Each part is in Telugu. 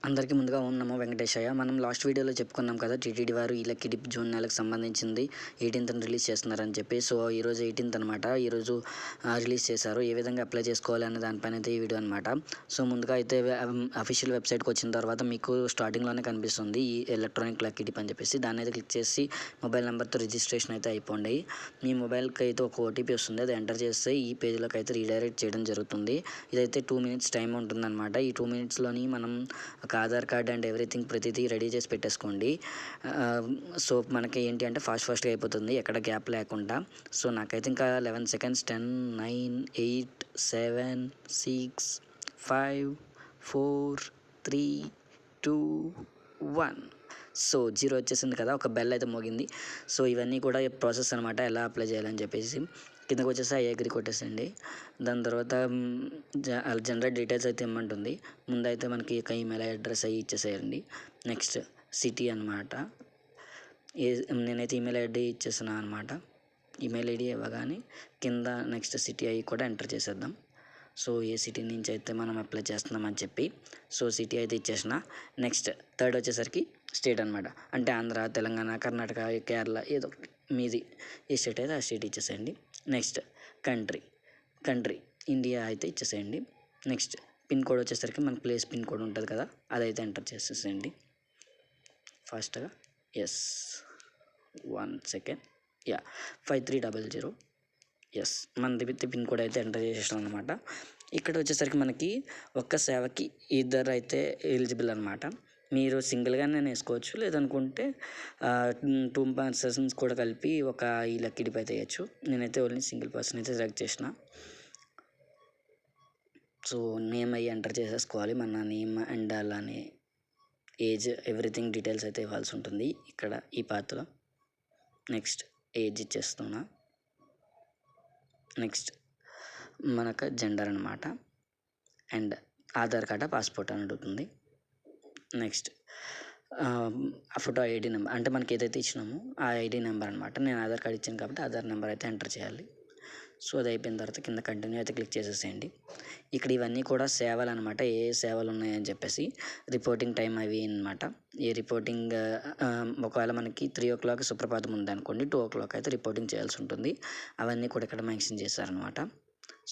అందరికీ ముందుగా ఓం నమో వెంకటేశాయ. మనం లాస్ట్ వీడియోలో చెప్పుకున్నాం కదా, టీటీడీ వారు ఈ లక్కీ డిప్ జూన్ నెలకు సంబంధించింది 18th రిలీజ్ చేస్తున్నారని చెప్పి. సో ఈరోజు 18th అనమాట. ఈరోజు రిలీజ్ చేశారు. ఏ విధంగా అప్లై చేసుకోవాలి అనే దానిపైన అయితే ఈ వీడియో అనమాట. సో ముందుగా అయితే అఫీషియల్ వెబ్సైట్కి వచ్చిన తర్వాత మీకు స్టార్టింగ్లోనే కనిపిస్తుంది ఈ ఎలక్ట్రానిక్ లక్కీ డిప్ అని చెప్పేసి. దాన్ని అయితే క్లిక్ చేసి మొబైల్ నెంబర్తో రిజిస్ట్రేషన్ అయితే అయిపోండి. మీ మొబైల్కి అయితే ఒక ఓటీపీ వస్తుంది. అది ఎంటర్ చేస్తే ఈ పేజ్లోకి అయితే రీడైరెక్ట్ చేయడం జరుగుతుంది. ఇదైతే 2 minutes టైం ఉంటుందన్నమాట. ఈ 2 minutesలోని మనం ఒక ఆధార్ కార్డ్ అండ్ ఎవ్రీథింగ్ ప్రతిదీ రెడీ చేసి పెట్టేసుకోండి. సో మనకి ఏంటి అంటే ఫాస్ట్గా అయిపోతుంది, ఎక్కడ గ్యాప్ లేకుండా. సో నాకైతే ఇంకా 11 seconds, 10, 9, 8, 7, 6, 5, 4, 3, 2, 1. సో 0 వచ్చేసింది కదా, ఒక బెల్ అయితే మోగింది. సో ఇవన్నీ కూడా ప్రాసెస్ అనమాట, ఎలా అప్లై చేయాలని చెప్పేసి. కిందకు వచ్చేసి ఐ అగ్రీ కొట్టేసండి. దాని తర్వాత జనరల్ డీటెయిల్స్ అయితే ఇమ్మంటుంది. ముందైతే మనకి ఒక ఈమెయిల్ అడ్రస్ అవి ఇచ్చేసేయండి. నెక్స్ట్ సిటీ అనమాట. నేనైతే ఈమెయిల్ ఐడి ఇచ్చేస్తున్నాను అనమాట. ఈమెయిల్ ఐడి ఇవ్వగానే కింద నెక్స్ట్ సిటీ అవి కూడా ఎంటర్ చేసేద్దాం. సో ఏ సిటీ నుంచి అయితే మనం అప్లై చేస్తున్నామని చెప్పి. సో సిటీ అయితే ఇచ్చేసిన. నెక్స్ట్ థర్డ్ వచ్చేసరికి స్టేట్ అనమాట. అంటే ఆంధ్ర, తెలంగాణ, కర్ణాటక, కేరళ ఏదో మీది ఏ స్టేట్ అయితే ఆ స్టేట్ ఇచ్చేసేయండి. నెక్స్ట్ కంట్రీ ఇండియా అయితే ఇచ్చేసేయండి. నెక్స్ట్ పిన్ కోడ్ వచ్చేసరికి మన ప్లేస్ పిన్ కోడ్ ఉంటుంది కదా, అదైతే ఎంటర్ చేసేసేయండి ఫాస్ట్గా. Yes 1 second. 5300. ఎస్ మనది విత్ పిన్ కోడ్ అయితే ఎంటర్ చేసేసాం అనమాట. ఇక్కడ వచ్చేసరికి మనకి ఒక్క సేవకి ఇద్దరు అయితే ఎలిజిబుల్ అనమాట. మీరు సింగిల్గా నేను వేసుకోవచ్చు, లేదనుకుంటే 2 persons కూడా కలిపి ఒక ఈ లక్కీ డిప్ అయితే వేయచ్చు. నేనైతే ఓన్లీ సింగిల్ పర్సన్ అయితే సెలెక్ట్ చేసిన. సో నేమ్ అయ్యి ఎంటర్ చేసేసుకోవాలి, మన నేమ్ అండ్ అలానే ఏజ్ ఎవ్రీథింగ్ డీటెయిల్స్ అయితే ఇవ్వాల్సి ఉంటుంది ఇక్కడ ఈ పాత్రలో. నెక్స్ట్ ఏజ్ ఇచ్చేస్తున్నా. నెక్స్ట్ మనకు జెండర్ అనమాట. అండ్ ఆధార్ కార్డ్, పాస్పోర్ట్ అని అడుగుతుంది. నెక్స్ట్ ఫోటో ఐడి నెంబర్, అంటే మనకి ఏదైతే ఇచ్చినామో ఆ ఐడి నెంబర్ అనమాట. నేను ఆధార్ కార్డ్ ఇచ్చాను కాబట్టి ఆధార్ నెంబర్ అయితే ఎంటర్ చేయాలి. సో అది అయిపోయిన తర్వాత కింద కంటిన్యూ అయితే క్లిక్ చేసేసేయండి. ఇక్కడ ఇవన్నీ కూడా సేవలు అనమాట, ఏ సేవలు ఉన్నాయని చెప్పేసి. రిపోర్టింగ్ టైం అవి అనమాట. ఏ రిపోర్టింగ్ ఒకవేళ మనకి 3 o'clock సుప్రభాతం ఉందనుకోండి, 2 o'clock అయితే రిపోర్టింగ్ చేయాల్సి ఉంటుంది. అవన్నీ కూడా ఇక్కడ మెన్షన్ చేశారనమాట.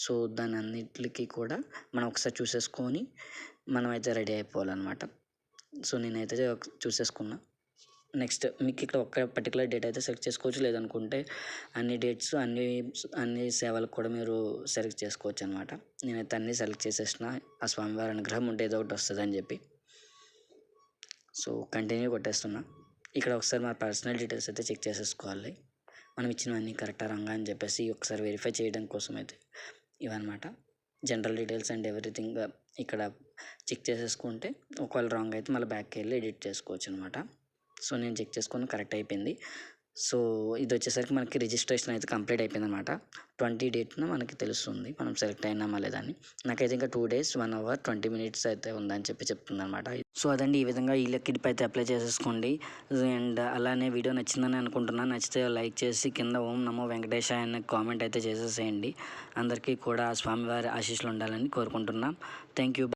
సో దాని అన్నిటికీ కూడా మనం ఒకసారి చూసేసుకొని మనం అయితే రెడీ అయిపోవాలన్నమాట. సో నేనైతే చూసేసుకున్నా. నెక్స్ట్ మీకు ఇక్కడ ఒక పర్టికులర్ డేట్ అయితే సెలెక్ట్ చేసుకోవచ్చు, లేదనుకుంటే అన్ని డేట్స్ అన్ని సేవలకు కూడా మీరు సెలెక్ట్ చేసుకోవచ్చు అనమాట. నేనైతే అన్నీ సెలెక్ట్ చేసేసిన, ఆ స్వామివారి అనుగ్రహం ఉంటే ఏదో ఒకటి వస్తుంది అని చెప్పి. సో కంటిన్యూ కొట్టేస్తున్నా. ఇక్కడ ఒకసారి మన పర్సనల్ డీటెయిల్స్ అయితే చెక్ చేసేసుకోవాలి, మనం ఇచ్చినవన్నీ కరెక్టా రాంగా అని చెప్పేసి ఒకసారి వెరిఫై చేయడం కోసం అయితే ఇవన్నమాట. జనరల్ డీటెయిల్స్ అండ్ ఎవ్రీథింగ్ ఇక్కడ చెక్ చేసేసుకుంటే ఒకవేళ రాంగ్ అయితే మళ్ళీ బ్యాక్కి వెళ్ళి ఎడిట్ చేసుకోవచ్చు అనమాట. సో నేను చెక్ చేసుకొని కరెక్ట్ అయిపోయింది. సో ఇది వచ్చేసరికి మనకి రిజిస్ట్రేషన్ అయితే కంప్లీట్ అయిపోయింది అనమాట. 20 డేట్న మనకి తెలుస్తుంది మనం సెలెక్ట్ అయినామా లేదా అని. నాకైతే ఇంకా 2 days 1 hour 20 minutes అయితే ఉందని చెప్పి చెప్తుంది అనమాట. సో అదండి, ఈ విధంగా ఈ లక్కీ డిప్ అయితే అప్లై చేసేసుకోండి. అండ్ అలానే వీడియో నచ్చిందని అనుకుంటున్నాను. నచ్చితే లైక్ చేసి కింద ఓం నమో వెంకటేశాయ అనే కామెంట్ అయితే చేసేసేయండి. అందరికీ కూడా స్వామివారి ఆశీస్సులు ఉండాలని కోరుకుంటున్నాం. Thank you.